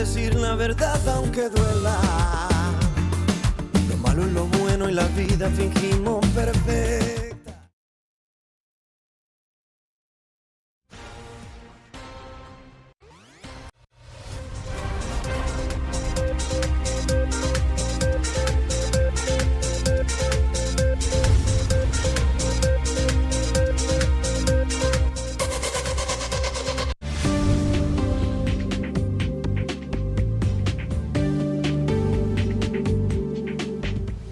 decir la verdad aunque duela. Lo malo es lo bueno y la vida fingimos perfecta.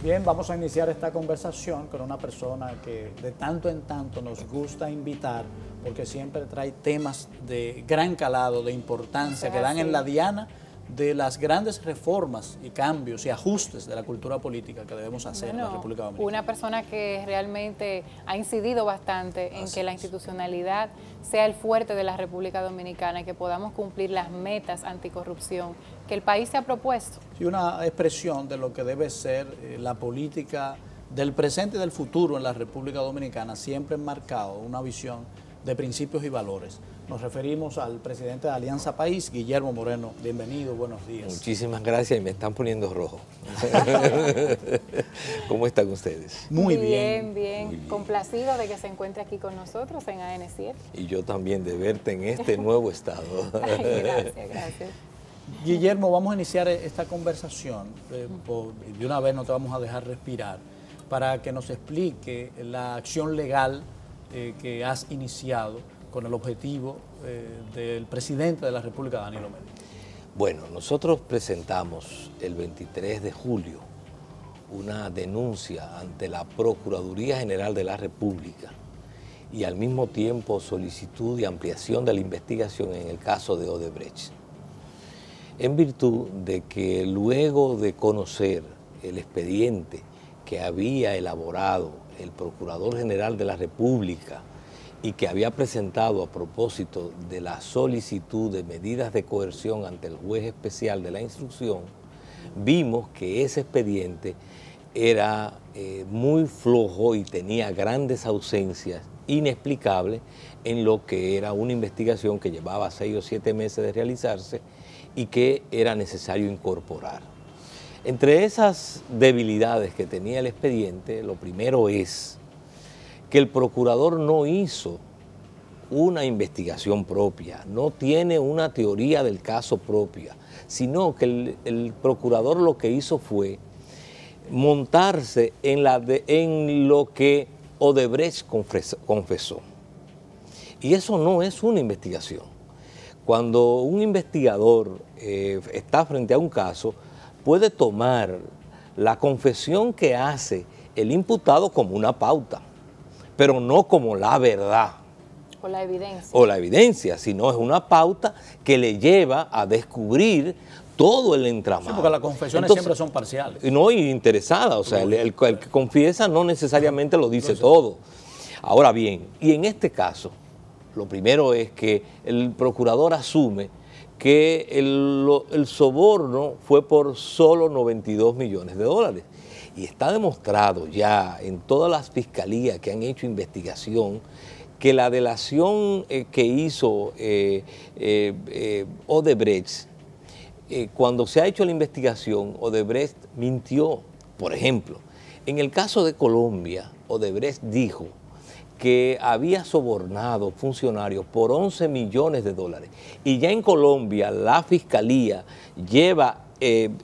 Bien, vamos a iniciar esta conversación con una persona que de tanto en tanto nos gusta invitar porque siempre trae temas de gran calado, de importancia, que dan en la diana de las grandes reformas y cambios y ajustes de la cultura política que debemos hacer en la República Dominicana. Una persona que realmente ha incidido bastante en que la institucionalidad sea el fuerte de la República Dominicana y que podamos cumplir las metas anticorrupción que el país se ha propuesto. Y una expresión de lo que debe ser la política del presente y del futuro en la República Dominicana, siempre enmarcado una visión de principios y valores. Nos referimos al presidente de Alianza País, Guillermo Moreno. Bienvenido, buenos días. Muchísimas gracias y me están poniendo rojo. ¿Cómo están ustedes? Muy bien. Bien. Complacido de que se encuentre aquí con nosotros en AN7. Y yo también de verte en este nuevo estado. Gracias. Guillermo, vamos a iniciar esta conversación. De una vez no te vamos a dejar respirar para que nos explique la acción legal que has iniciado con el objetivo del presidente de la República, Danilo Medina. Bueno, nosotros presentamos el 23 de julio una denuncia ante la Procuraduría General de la República y al mismo tiempo solicitud de ampliación de la investigación en el caso de Odebrecht, en virtud de que luego de conocer el expediente que había elaborado el Procurador General de la República y que había presentado a propósito de la solicitud de medidas de coerción ante el juez especial de la instrucción, vimos que ese expediente era muy flojo y tenía grandes ausencias inexplicables en lo que era una investigación que llevaba 6 o 7 meses de realizarse y que era necesario incorporar. Entre esas debilidades que tenía el expediente, lo primero es que el procurador no hizo una investigación propia, no tiene una teoría del caso propia, sino que el procurador lo que hizo fue montarse en lo que Odebrecht confesó. Y eso no es una investigación. Cuando un investigador está frente a un caso, puede tomar la confesión que hace el imputado como una pauta, pero no como la verdad. O la evidencia. O la evidencia, sino es una pauta que le lleva a descubrir todo el entramado. Sí, porque las confesiones siempre son parciales. No, y interesadas, o sea, el que confiesa no necesariamente lo dice todo. Ahora bien, y en este caso, lo primero es que el procurador asume que el soborno fue por solo 92 millones de dólares. Y está demostrado ya en todas las fiscalías que han hecho investigación que la delación que hizo Odebrecht, cuando se ha hecho la investigación, Odebrecht mintió. Por ejemplo, en el caso de Colombia, Odebrecht dijo que había sobornado funcionarios por 11 millones de dólares. Y ya en Colombia la fiscalía lleva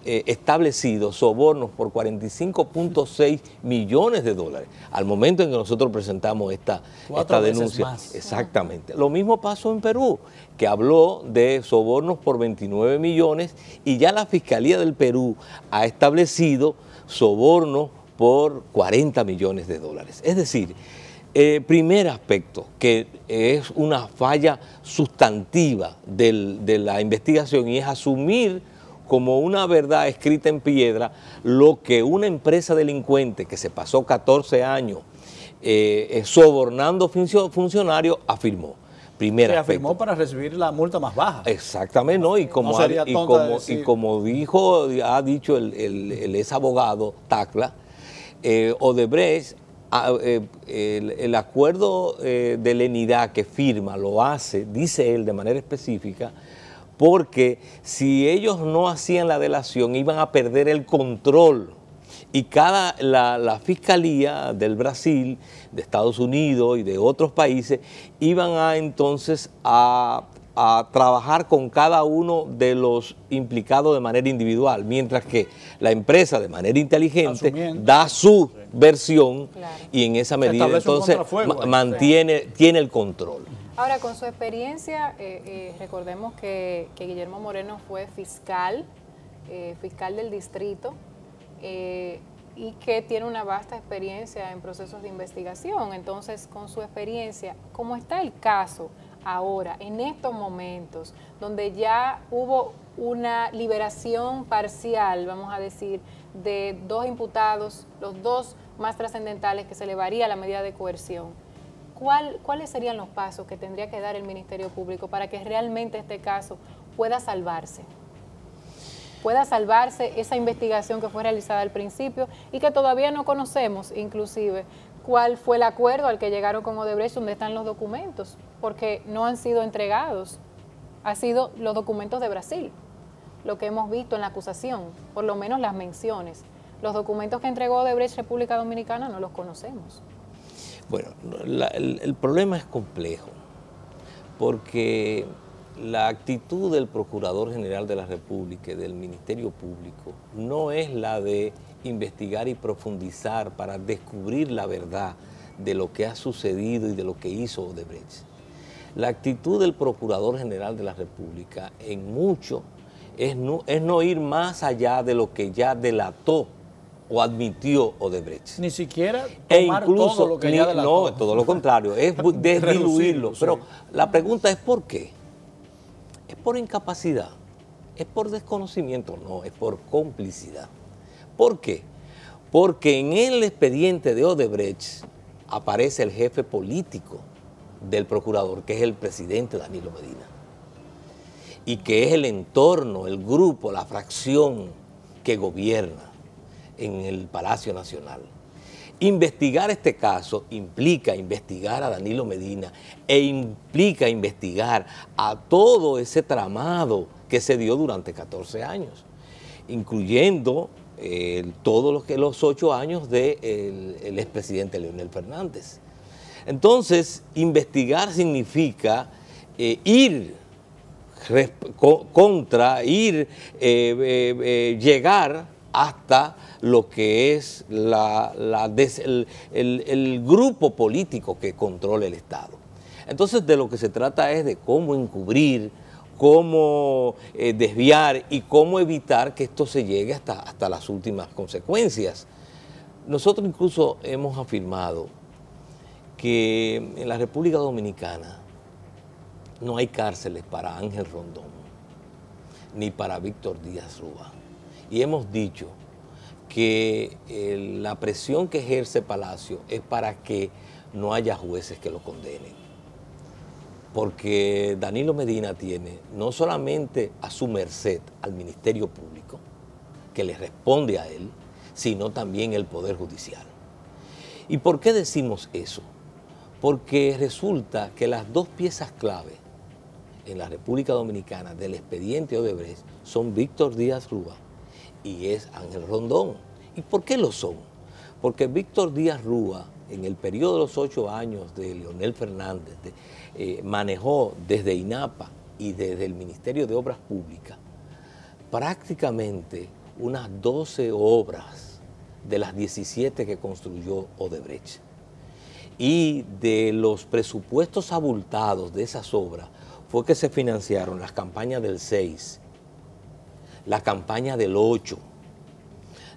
establecido sobornos por 45.6 millones de dólares al momento en que nosotros presentamos esta denuncia. Más. Exactamente. Lo mismo pasó en Perú, que habló de sobornos por 29 millones y ya la Fiscalía del Perú ha establecido sobornos por 40 millones de dólares. Es decir, primer aspecto, que es una falla sustantiva de la investigación y es asumir como una verdad escrita en piedra lo que una empresa delincuente que se pasó 14 años sobornando funcionarios afirmó. Primer aspecto. Afirmó para recibir la multa más baja. Exactamente, ¿no? Y como, ha dicho el ex abogado Tacla, Odebrecht, el acuerdo de lenidad que firma lo hace, dice él de manera específica, porque si ellos no hacían la delación iban a perder el control. Y la Fiscalía del Brasil, de Estados Unidos y de otros países iban entonces a trabajar con cada uno de los implicados de manera individual, mientras que la empresa de manera inteligente da su versión y en esa medida entonces tiene el control. Ahora, con su experiencia, recordemos que Guillermo Moreno fue fiscal del distrito, y que tiene una vasta experiencia en procesos de investigación. Entonces, con su experiencia, ¿cómo está el caso ahora, en estos momentos, donde ya hubo una liberación parcial, vamos a decir, de 2 imputados, los 2 más trascendentales que se elevaría la medida de coerción? ¿Cuáles serían los pasos que tendría que dar el Ministerio Público para que realmente este caso pueda salvarse? Pueda salvarse esa investigación que fue realizada al principio y que todavía no conocemos, inclusive, cuál fue el acuerdo al que llegaron con Odebrecht, donde están los documentos, porque no han sido entregados, han sido los documentos de Brasil, lo que hemos visto en la acusación, por lo menos las menciones. Los documentos que entregó Odebrecht República Dominicana no los conocemos. Bueno, el problema es complejo, porque la actitud del Procurador General de la República y del Ministerio Público no es la de investigar y profundizar para descubrir la verdad de lo que ha sucedido y de lo que hizo Odebrecht. La actitud del Procurador General de la República en mucho es no ir más allá de lo que ya delató o admitió Odebrecht. Ni siquiera tomar todo lo que ya delató. No, todo lo contrario, es desdiluirlo. Pero la pregunta es ¿por qué? ¿Es por incapacidad? ¿Es por desconocimiento? No, es por complicidad. ¿Por qué? Porque en el expediente de Odebrecht aparece el jefe político del procurador, que es el presidente Danilo Medina, y que es el entorno, el grupo, la fracción que gobierna en el Palacio Nacional. Investigar este caso implica investigar a Danilo Medina e implica investigar a todo ese tramado que se dio durante 14 años, incluyendo todos los 8 años del expresidente Leonel Fernández. Entonces, investigar significa llegar hasta lo que es el grupo político que controla el Estado. Entonces, de lo que se trata es de cómo encubrir, cómo desviar y cómo evitar que esto se llegue hasta las últimas consecuencias. Nosotros incluso hemos afirmado que en la República Dominicana no hay cárceles para Ángel Rondón ni para Víctor Díaz Rúa. Y hemos dicho que la presión que ejerce Palacio es para que no haya jueces que lo condenen. Porque Danilo Medina tiene no solamente a su merced al Ministerio Público, que le responde a él, sino también el Poder Judicial. ¿Y por qué decimos eso? Porque resulta que las 2 piezas clave en la República Dominicana del expediente Odebrecht son Víctor Díaz Rúa y es Ángel Rondón. ¿Y por qué lo son? Porque Víctor Díaz Rúa, en el periodo de los 8 años de Leonel Fernández, manejó desde INAPA y desde el Ministerio de Obras Públicas prácticamente unas 12 obras de las 17 que construyó Odebrecht. Y de los presupuestos abultados de esas obras fue que se financiaron las campañas del 6, la campaña del 8,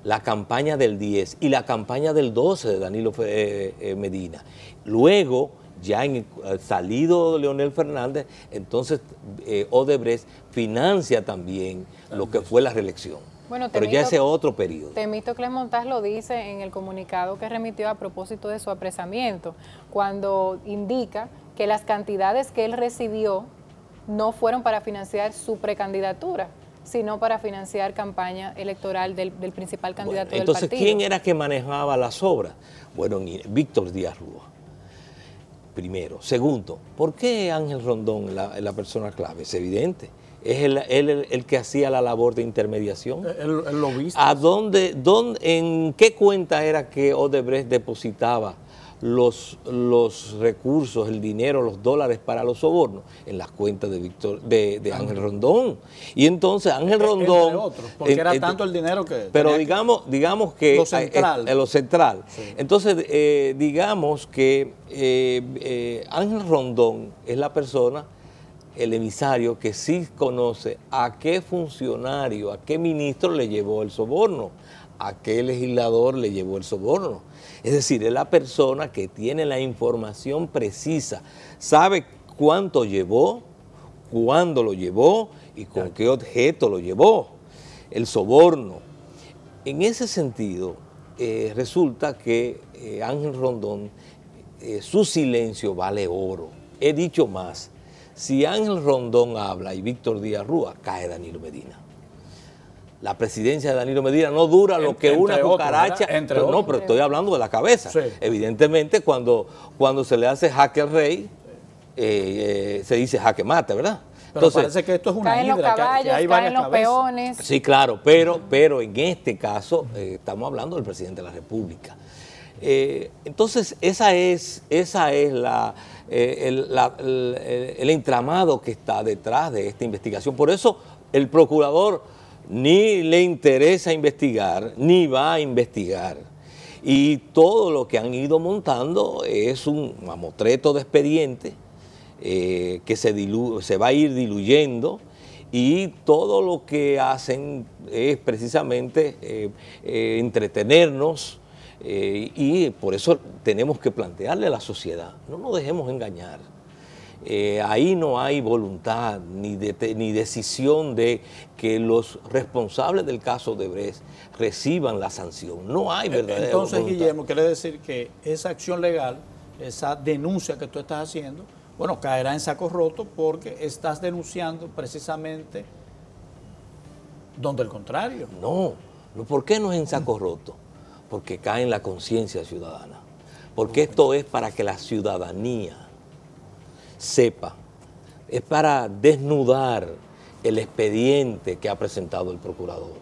la campaña del 10 y la campaña del 12 de Danilo Medina. Luego, ya salido Leonel Fernández, entonces Odebrecht financia también lo que fue la reelección. Bueno, pero ya ese otro periodo. Temístocles Montaz lo dice en el comunicado que remitió a propósito de su apresamiento, cuando indica que las cantidades que él recibió no fueron para financiar su precandidatura, sino para financiar campaña electoral del principal candidato del partido. Entonces, ¿quién era que manejaba las obras? Bueno, Víctor Díaz Rúa, primero. Segundo, ¿por qué Ángel Rondón es la persona clave? Es evidente, es el que hacía la labor de intermediación. El lobista. ¿En qué cuenta era que Odebrecht depositaba los recursos, el dinero, los dólares para los sobornos? En las cuentas de Ángel Rondón. Y entonces Ángel Rondón... Entre otros, porque era tanto el dinero que... Pero digamos que... Lo central. Lo central. Sí. Entonces, digamos que Ángel Rondón es la persona, el emisario, que sí conoce a qué funcionario, a qué ministro le llevó el soborno, a qué legislador le llevó el soborno. Es decir, es la persona que tiene la información precisa, sabe cuánto llevó, cuándo lo llevó y con qué objeto lo llevó, el soborno. En ese sentido, resulta que Ángel Rondón, su silencio vale oro. He dicho más, si Ángel Rondón habla y Víctor Díaz Rúa, cae Danilo Medina. La presidencia de Danilo Medina no dura lo que una cucaracha. No, pero estoy hablando de la cabeza. Sí. Evidentemente, cuando se le hace jaque al rey, se dice jaque mate, ¿verdad? Pero entonces, parece que esto es una hidra, los caballos, que hay varias los cabezas. peones. Sí, claro, pero en este caso estamos hablando del presidente de la República. Entonces, esa es el entramado que está detrás de esta investigación. Por eso el procurador ni le interesa investigar, ni va a investigar. Y todo lo que han ido montando es un mamotreto de expediente que se va a ir diluyendo, y todo lo que hacen es precisamente entretenernos, y por eso tenemos que plantearle a la sociedad, no nos dejemos engañar. Ahí no hay voluntad ni decisión de que los responsables del caso Odebrecht reciban la sanción. No hay verdadera Entonces, voluntad. Guillermo, quiere decir que esa acción legal, esa denuncia que tú estás haciendo, bueno, caerá en saco roto porque estás denunciando precisamente donde el contrario. No, ¿por qué no es en saco roto? Porque cae en la conciencia ciudadana. Porque esto es para que la ciudadanía sepa, es para desnudar el expediente que ha presentado el procurador,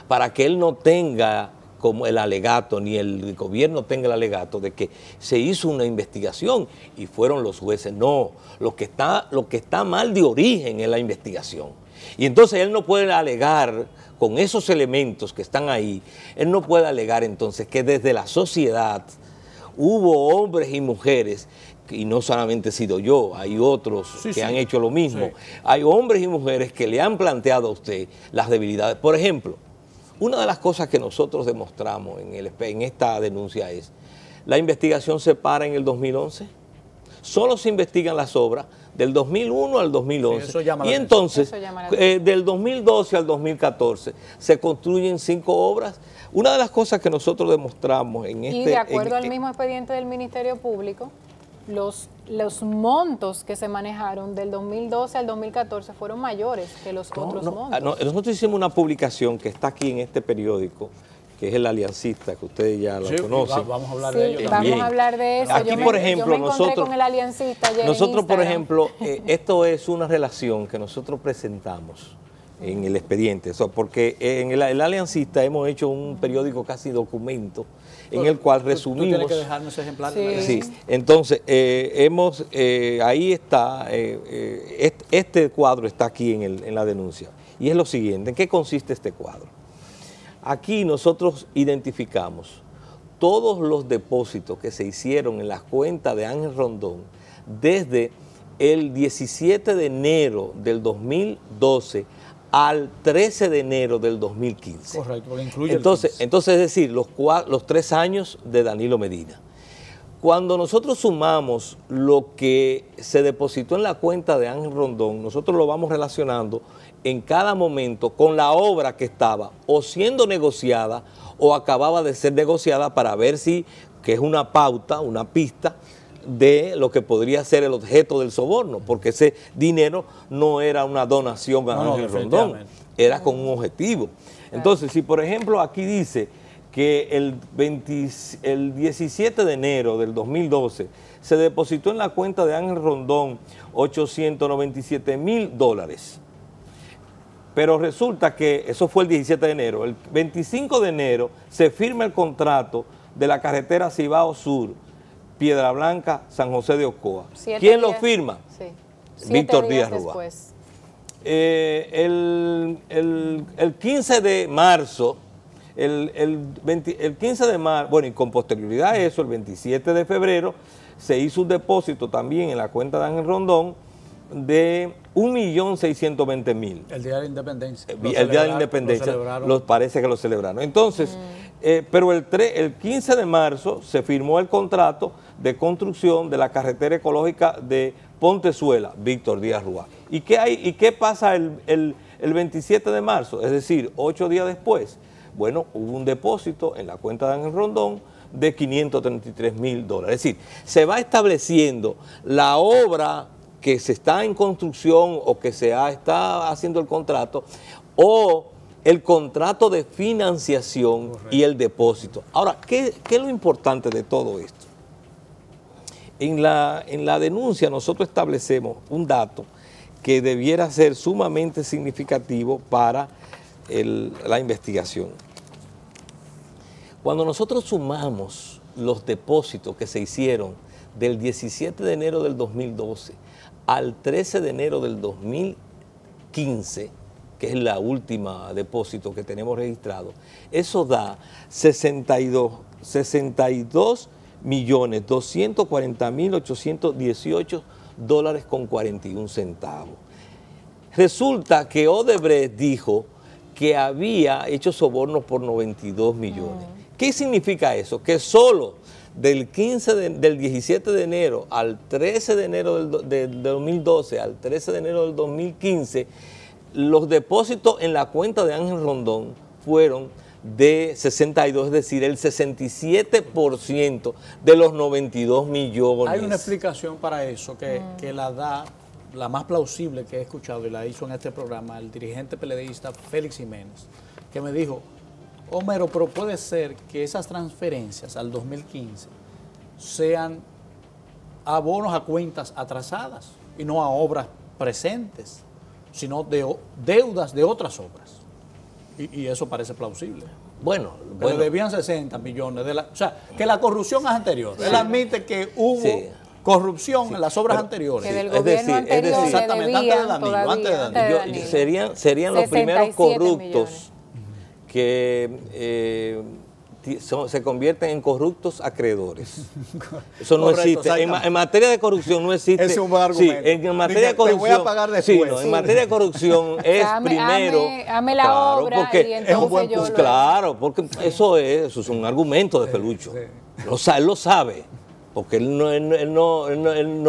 para que él no tenga como el alegato, ni el gobierno tenga el alegato de que se hizo una investigación y fueron los jueces. No, lo que está mal de origen es la investigación. Y entonces él no puede alegar, con esos elementos que están ahí, él no puede alegar entonces que desde la sociedad hubo hombres y mujeres, y no solamente he sido yo, hay otros que han hecho lo mismo. Sí. Hay hombres y mujeres que le han planteado a usted las debilidades. Por ejemplo, una de las cosas que nosotros demostramos en esta denuncia es, la investigación se para en el 2011, solo se investigan las obras del 2001 al 2011, sí, y entonces del 2012 al 2014 se construyen 5 obras. Una de las cosas que nosotros demostramos en y de acuerdo al mismo expediente del Ministerio Público, los montos que se manejaron del 2012 al 2014 fueron mayores que los otros montos. Nosotros hicimos una publicación que está aquí en este periódico, que es El Aliancista, que ustedes ya lo conocen. Vamos a hablar de ello también. Vamos a hablar de eso. Aquí, por ejemplo, yo me encontré con El Aliancista ayer nosotros, en por ejemplo, esto es una relación que nosotros presentamos en el expediente, porque en el Aliancista hemos hecho un periódico casi documento, en el cual resumimos. Tú tienes que dejarnos ese ejemplar. Sí. Entonces, ahí está, este cuadro está aquí en la denuncia. Y es lo siguiente, ¿en qué consiste este cuadro? Aquí nosotros identificamos todos los depósitos que se hicieron en las cuentas de Ángel Rondón desde el 17 de enero del 2012 al 13 de enero del 2015. Correcto, porque incluye entonces, es decir, los 3 años de Danilo Medina. Cuando nosotros sumamos lo que se depositó en la cuenta de Ángel Rondón, nosotros lo vamos relacionando en cada momento con la obra que estaba o siendo negociada o acababa de ser negociada, para ver si, que es una pauta, una pista de lo que podría ser el objeto del soborno, porque ese dinero no era una donación a Ángel Rondón, era con un objetivo. Entonces, si por ejemplo aquí dice que el 17 de enero del 2012 se depositó en la cuenta de Ángel Rondón $897,000, pero resulta que eso fue el 17 de enero. El 25 de enero se firma el contrato de la carretera Cibao Sur, Piedra Blanca, San José de Ocoa. ¿Quién lo firma? Sí. Víctor Díaz Rúa. El 15 de marzo, el 15 de marzo, bueno, y con posterioridad a eso, el 27 de febrero, se hizo un depósito también en la cuenta de Ángel Rondón de 1.620.000. El Día de la Independencia. El Día de la Independencia, parece que lo celebraron. Entonces, pero el 15 de marzo se firmó el contrato de construcción de la carretera ecológica de Pontezuela, Víctor Díaz Rúa. ¿Y qué pasa el 27 de marzo? Es decir, 8 días después. Bueno, hubo un depósito en la cuenta de Ángel Rondón de $533.000. Es decir, se va estableciendo la obra que se está en construcción o que está haciendo el contrato, o el contrato de financiación. Correcto. Y el depósito. Ahora, ¿qué es lo importante de todo esto? En la denuncia nosotros establecemos un dato que debiera ser sumamente significativo para la investigación. Cuando nosotros sumamos los depósitos que se hicieron del 17 de enero del 2012 al 13 de enero del 2015, que es la última depósito que tenemos registrado, eso da 62.240.818 $. Resulta que Odebrecht dijo que había hecho sobornos por 92 millones. ¿Qué significa eso? Que solo del 17 de enero al 13 de enero del 2012 al 13 de enero del 2015, los depósitos en la cuenta de Ángel Rondón fueron de 62, es decir, el 67% de los 92 millones. Hay una explicación para eso que la da, la más plausible que he escuchado y la hizo en este programa el dirigente peledeísta Félix Jiménez, que me dijo: Homero, pero puede ser que esas transferencias al 2015 sean abonos a cuentas atrasadas y no a obras presentes, sino de deudas de otras obras. Y eso parece plausible. Bueno, pero debían 60 millones. O sea, que la corrupción es anterior. Sí. Él admite que hubo corrupción en las obras anteriores. Que del gobierno anterior exactamente, antes de Danilo. Serían los primeros corruptos que se convierten en corruptos acreedores. Eso no existe. En materia de corrupción no existe. Es un buen argumento. Sí, en materia de corrupción, te voy a pagar después. Sí, no, en materia de corrupción es primero. Hame la obra porque y entonces yo claro, porque eso es un argumento de Felucho. Sí. Él lo sabe, porque él no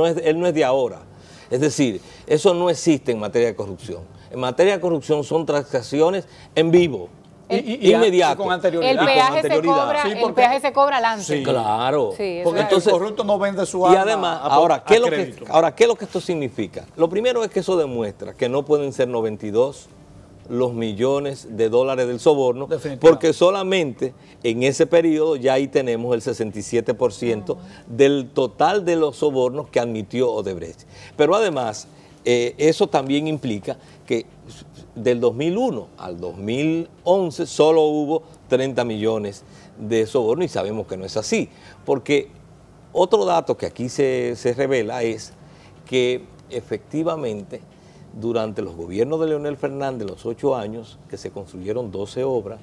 es de ahora. Es decir, eso no existe en materia de corrupción. En materia de corrupción son transacciones en vivo. Inmediato. Con anterioridad. El peaje se cobra al antes. Sí. Claro. Sí, porque entonces, el corrupto no vende su alma. Y además, ahora, ¿qué es lo que esto significa? Lo primero es que eso demuestra que no pueden ser 92 los millones de dólares del soborno, porque solamente en ese periodo ya ahí tenemos el 67% del total de los sobornos que admitió Odebrecht. Pero además, eso también implica que del 2001 al 2011 solo hubo 30 millones de soborno, y sabemos que no es así, porque otro dato que aquí se revela es que efectivamente durante los gobiernos de Leonel Fernández, los 8 años que se construyeron 12 obras,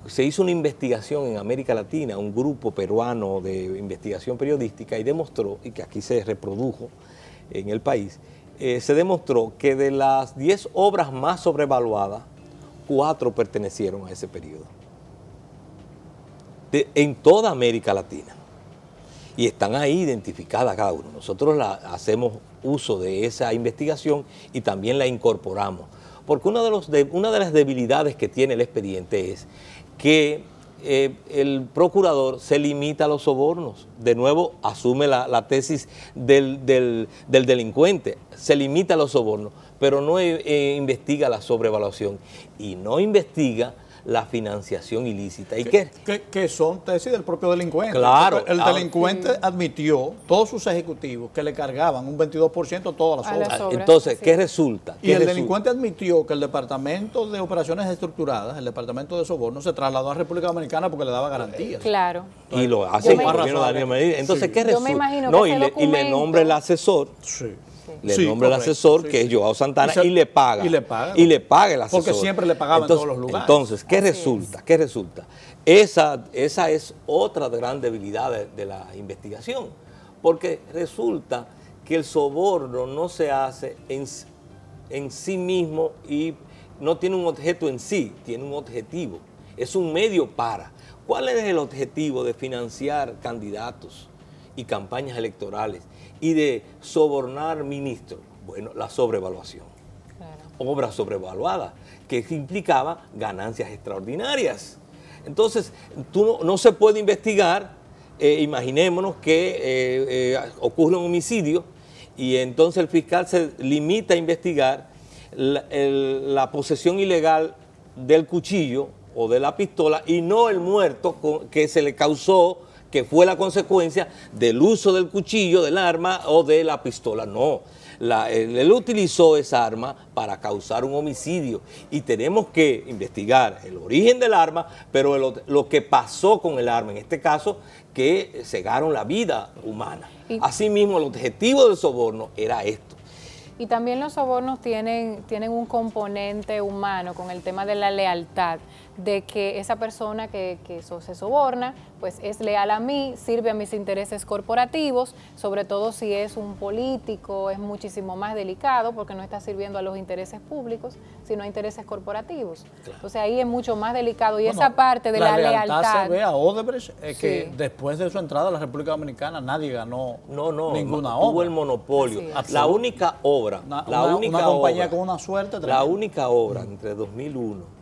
se hizo una investigación en América Latina, un grupo peruano de investigación periodística, y demostró, y que aquí se reprodujo en el país, se demostró que de las 10 obras más sobrevaluadas, 4 pertenecieron a ese periodo. En toda América Latina. Y están ahí identificadas cada uno. Nosotros hacemos uso de esa investigación y también la incorporamos. Porque una de las debilidades que tiene el expediente es que el procurador se limita a los sobornos. De nuevo, asume la tesis del delincuente. Se limita a los sobornos, pero no investiga la sobrevaluación y no investiga la financiación ilícita. ¿Y que son tesis del propio delincuente. Claro. El delincuente admitió, todos sus ejecutivos, que le cargaban un 22% todas las obras. Entonces, ¿qué resulta? Y el delincuente admitió que el Departamento de Operaciones Estructuradas, el Departamento de Soborno, se trasladó a República Dominicana porque le daba garantías. Claro. Y lo hace el gobierno de Daniel Medina. Entonces, ¿qué resulta? Yo me imagino no, que y le nombra el asesor. Sí. Le nombra el asesor, que es Joao Santana, y le paga. Y le paga el asesor. Porque siempre le pagaban en todos los lugares. Entonces, ¿qué resulta? ¿Qué resulta? Esa es otra gran debilidad de la investigación. Porque resulta que el soborno no se hace en sí mismo y no tiene un objeto en sí, tiene un objetivo. Es un medio para. ¿Cuál es el objetivo de financiar candidatos y campañas electorales y de sobornar ministros? Bueno, la sobrevaluación. Claro. Obras sobrevaluadas, que implicaba ganancias extraordinarias. Entonces, no se puede investigar, imaginémonos que ocurre un homicidio y entonces el fiscal se limita a investigar la posesión ilegal del cuchillo o de la pistola y no el muerto que se le causó, que fue la consecuencia del uso del cuchillo, del arma o de la pistola. No, él utilizó esa arma para causar un homicidio y tenemos que investigar el origen del arma, pero lo que pasó con el arma, en este caso, que cegaron la vida humana. Asimismo, el objetivo del soborno era esto. Y también los sobornos tienen un componente humano con el tema de la lealtad, de que esa persona que se soborna, pues es leal a mí, sirve a mis intereses corporativos, sobre todo si es un político, es muchísimo más delicado porque no está sirviendo a los intereses públicos, sino a intereses corporativos. Claro. Entonces ahí es mucho más delicado y esa parte de la lealtad. Se ve a Odebrecht, que después de su entrada a la República Dominicana nadie ganó ninguna obra. Tuvo el monopolio. La única obra, una compañía con una suerte tremenda. La única obra entre 2001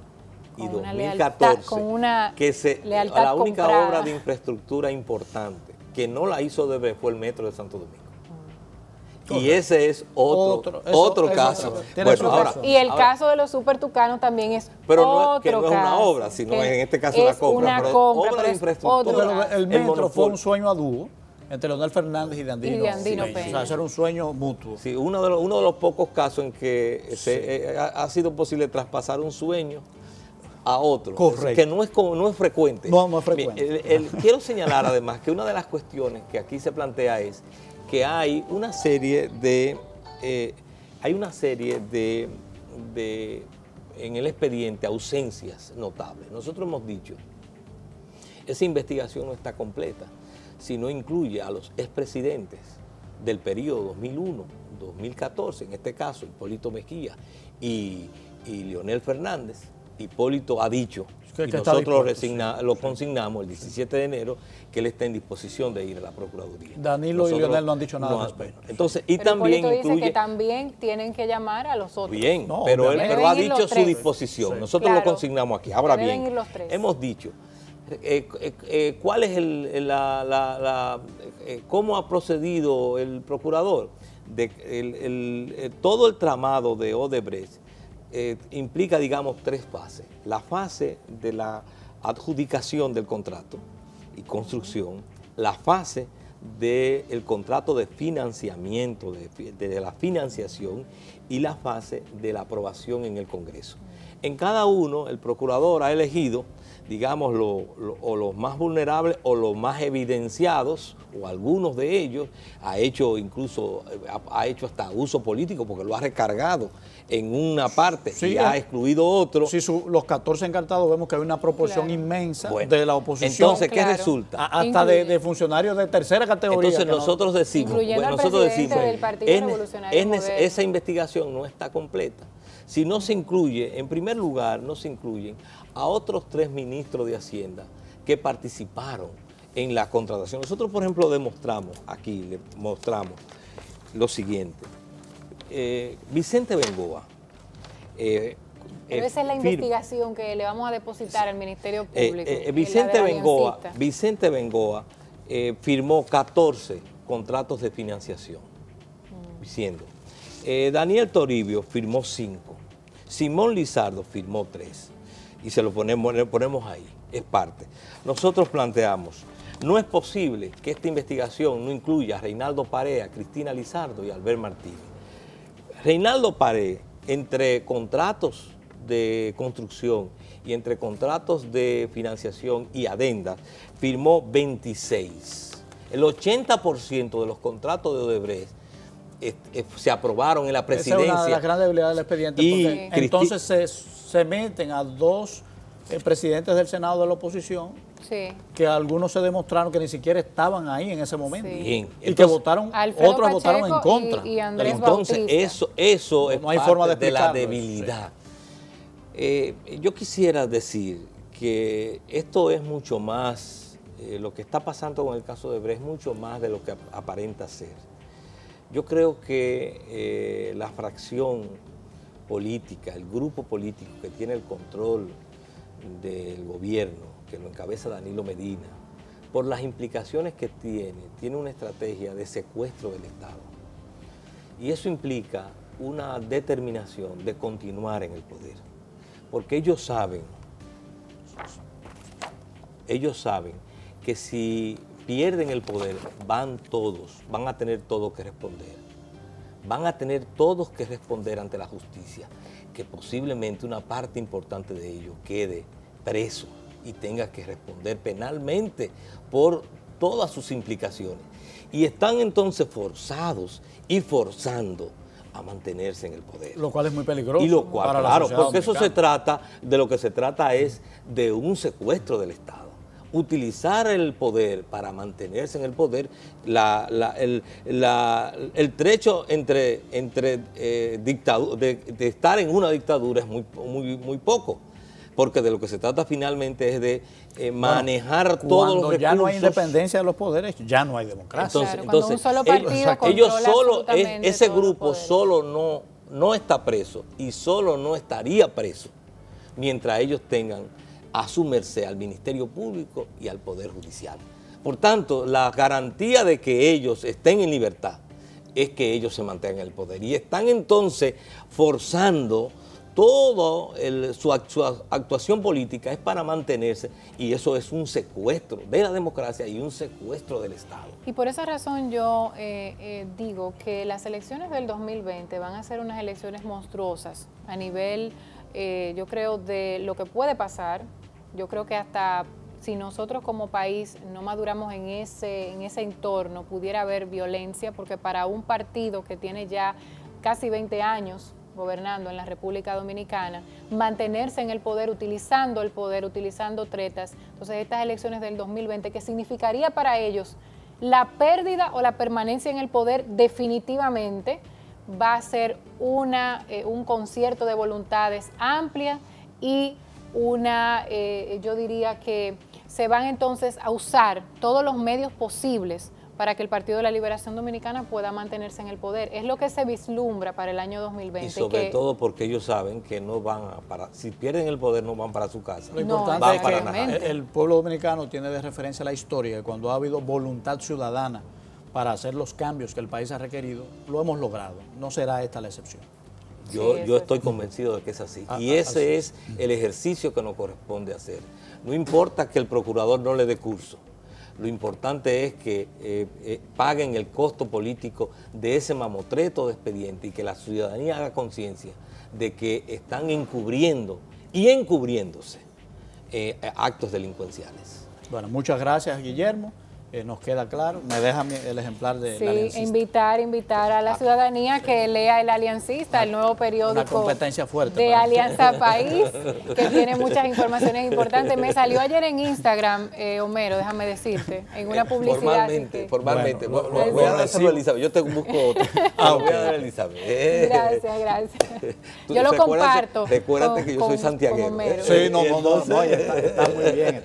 y 2014, la única obra de infraestructura importante que no la hizo Odebrecht fue el metro de Santo Domingo. Y ese es otro caso. Bueno, ahora, y el caso de los supertucanos también es pero que no es una obra, sino en este caso una compra. Obra de infraestructura. El metro fue un sueño a dúo entre Leonel Fernández y de Andino Peña. O sea, ese era un sueño mutuo. Sí, uno de los pocos casos en que ha sido posible traspasar un sueño a otro. Correcto. Que no es frecuente. No es frecuente. Quiero señalar además que una de las cuestiones que aquí se plantea es que hay una serie de en el expediente ausencias notables. Nosotros hemos dicho, esa investigación no está completa si no incluye a los expresidentes del periodo 2001-2014, en este caso Hipólito Mejía y Leonel Fernández. Hipólito ha dicho, y nosotros lo consignamos el 17 de enero, que él está en disposición de ir a la Procuraduría. Danilo y Leonel no han dicho nada al respecto. Entonces, y también Hipólito incluye... dice que también tienen que llamar a los otros. Bien, pero él ha dicho su disposición. Sí. Nosotros lo consignamos aquí. Ahora bien, ir los tres. hemos dicho, ¿cuál es cómo ha procedido el procurador? Todo el tramado de Odebrecht implica, digamos, tres fases. La fase de la adjudicación del contrato y construcción, la fase del contrato de financiamiento, de la financiación y la fase de la aprobación en el Congreso. En cada uno, el procurador ha elegido, digamos, o los más vulnerables o los más evidenciados, o algunos de ellos, ha hecho hasta uso político porque lo ha recargado en una parte y ha excluido otro. Sí, los 14 encartados vemos que hay una proporción inmensa de la oposición. Entonces, ¿qué resulta? Hasta de funcionarios de tercera categoría. Entonces nosotros decimos, del Partido Revolucionario Moderno. Esa investigación no está completa. Si no se incluye, en primer lugar, no se incluyen a otros 3 ministros de Hacienda que participaron en la contratación. Nosotros, por ejemplo, le mostramos lo siguiente. Vicente Bengoa. Pero esa es la investigación que le vamos a depositar al Ministerio Público. Vicente Bengoa firmó 14 contratos de financiación, diciendo. Daniel Toribio firmó 5. Simón Lizardo firmó 3. y se lo ponemos ahí, es parte. Nosotros planteamos, no es posible que esta investigación no incluya a Reinaldo Paré, a Cristina Lizardo y a Albert Martínez. Reinaldo Paré, entre contratos de construcción y entre contratos de financiación y adendas, firmó 26. El 80% de los contratos de Odebrecht se aprobaron en la presidencia. Esa es una de las grandes debilidades del expediente, porque entonces se meten a dos presidentes del Senado de la oposición, que algunos se demostraron que ni siquiera estaban ahí en ese momento. Bien. Y Entonces, que votaron, Alfredo otros Pacheco votaron en contra. Y Andrés entonces, Bautista. eso es no hay parte forma de la explicarlo, debilidad. Yo quisiera decir que esto es mucho más, lo que está pasando con el caso de Odebrecht es mucho más de lo que aparenta ser. Yo creo que la fracción política, el grupo político que tiene el control del gobierno, que lo encabeza Danilo Medina, por las implicaciones que tiene una estrategia de secuestro del Estado. Y eso implica una determinación de continuar en el poder. Porque ellos saben que si pierden el poder, van a tener todos que responder. Van a tener todos que responder ante la justicia, que posiblemente una parte importante de ellos quede preso y tenga que responder penalmente por todas sus implicaciones. Y están entonces forzados y forzando a mantenerse en el poder. Lo cual es muy peligroso. Y lo cual, para claro, la porque eso se trata, de lo que se trata es de un secuestro del Estado. Utilizar el poder para mantenerse en el poder, el trecho entre de estar en una dictadura es muy poco, porque de lo que se trata finalmente es de manejar todos los recursos. Cuando ya no hay independencia de los poderes, ya no hay democracia. Entonces, un solo partido controla ese grupo solo no está preso y solo no estaría preso mientras ellos tengan a su merced al Ministerio Público y al Poder Judicial. Por tanto, la garantía de que ellos estén en libertad es que ellos se mantengan en el poder. Y están entonces forzando toda su actuación política es para mantenerse, y eso es un secuestro de la democracia y un secuestro del Estado. Y por esa razón yo digo que las elecciones del 2020 van a ser unas elecciones monstruosas a nivel, yo creo, de lo que puede pasar. Yo creo que hasta si nosotros como país no maduramos en ese entorno, pudiera haber violencia, porque para un partido que tiene ya casi 20 años gobernando en la República Dominicana, mantenerse en el poder, utilizando tretas, entonces estas elecciones del 2020, que significaría para ellos la pérdida o la permanencia en el poder definitivamente, va a ser un concierto de voluntades amplia y yo diría que se van entonces a usar todos los medios posibles para que el Partido de la Liberación Dominicana pueda mantenerse en el poder. Es lo que se vislumbra para el año 2020. Y sobre todo porque ellos saben que no van si pierden el poder no van para su casa. Lo importante es que el pueblo dominicano tiene de referencia la historia, que cuando ha habido voluntad ciudadana para hacer los cambios que el país ha requerido, lo hemos logrado. No será esta la excepción. Yo estoy convencido de que es así. Y ese es el ejercicio que nos corresponde hacer. No importa que el procurador no le dé curso. Lo importante es que paguen el costo político de ese mamotreto de expediente y que la ciudadanía haga conciencia de que están encubriendo y encubriéndose actos delincuenciales. Bueno, muchas gracias, Guillermo. Nos queda claro. Me deja el ejemplar de La Aliancista. Invitar a la ciudadanía que lea El Aliancista, el nuevo periódico una competencia fuerte de Alianza País, que tiene muchas informaciones importantes. Me salió ayer en Instagram, Homero, déjame decirte, en una publicidad. Formalmente. Bueno, voy a dárselo a Elizabeth. Yo te busco otro. Voy a dar a Elizabeth. Gracias. Yo lo comparto. Recuérdate que yo soy santiaguero. Sí, no, está muy bien.